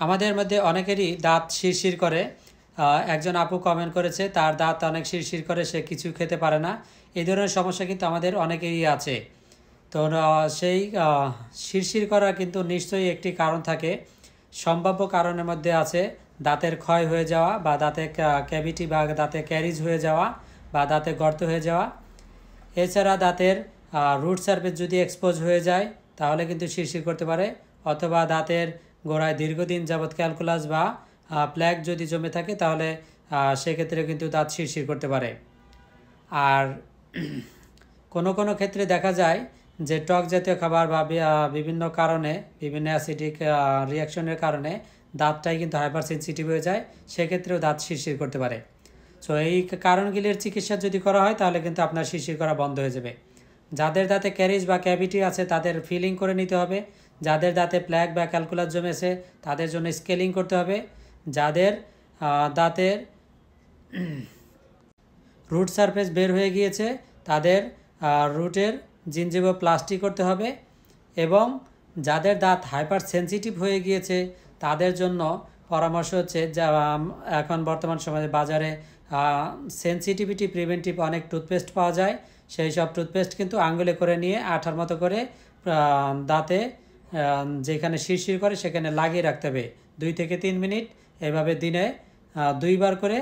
আমাদের মধ্যে অনেকেরই দাঁত শিরশির করে। একজন আপু কমেন্ট করেছে তার দাঁত অনেক শিরশির করে, সে কিছু খেতে পারে না। এই ধরনের সমস্যা কিন্তু আমাদের অনেকেরই আছে। তো সেই শিরশির করার কিন্তু নিশ্চয়ই একটি কারণ থাকে। সম্ভাব্য কারণের মধ্যে আছে দাঁতের ক্ষয় হয়ে যাওয়া, বা দাঁতে ক্যাভিটি বা দাঁতে ক্যারিজ হয়ে যাওয়া, বা দাঁতে গর্ত হয়ে যাওয়া। এছাড়া দাঁতের রুট সারফেস যদি এক্সপোজ হয়ে যায় তাহলে কিন্তু শিরশির করতে পারে, অথবা দাঁতের গোড়ায় দীর্ঘদিন যাবৎ ক্যালকুলাস বা প্ল্যাক যদি জমে থাকে তাহলে সেক্ষেত্রে কিন্তু দাঁত শিরশির করতে পারে। আর কোনো কোনো ক্ষেত্রে দেখা যায় যে টক জাতীয় খাবার বা বিভিন্ন কারণে, বিভিন্ন অ্যাসিডিক রিয়াকশনের কারণে দাঁতটাই কিন্তু হাইপার সেন্সিটিভ হয়ে যায়, সেক্ষেত্রেও দাঁত শিরশির করতে পারে। সো এই কারণগুলির চিকিৎসা যদি করা হয় তাহলে কিন্তু আপনার শিরশির করা বন্ধ হয়ে যাবে। যাদের দাঁতে ক্যারিজ বা ক্যাভিটি আছে তাদের ফিলিং করে নিতে হবে। যাদের দাঁতে প্ল্যাক বা ক্যালকুলাস জমেছে তাদের জন্য স্কেলিং করতে হবে। যাদের দাঁতের রুট সারফেস বের হয়ে গিয়েছে তাদের রুটের জিঞ্জিভোপ্লাস্টি করতে হবে। এবং যাদের দাঁত হাইপার সেন্সিটিভ হয়ে গিয়েছে তাদের জন্য পরামর্শ হচ্ছে, যা এখন বর্তমান সময়ে বাজারে সেন্সিটিভিটি প্রিভেন্টিভ অনেক টুথপেস্ট পাওয়া যায়। সেই সব টুথপেস্ট কিন্তু আঙ্গুলে করে নিয়ে আঠার মতো করে দাঁতে যেখানে শিরশির করে সেখানে লাগিয়ে রাখতে হবে 2 থেকে 3 মিনিট। এভাবে দিনে 2 বার করে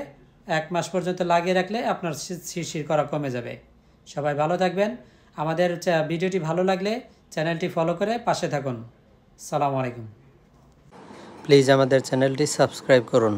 1 মাস পর্যন্ত লাগিয়ে রাখলে আপনার শিরশির করা কমে যাবে। সবাই ভালো থাকবেন। আমাদের ভিডিওটি ভালো লাগলে চ্যানেলটি ফলো করে পাশে থাকুন। আসসালামু আলাইকুম। প্লিজ আমাদের চ্যানেলটি সাবস্ক্রাইব করুন।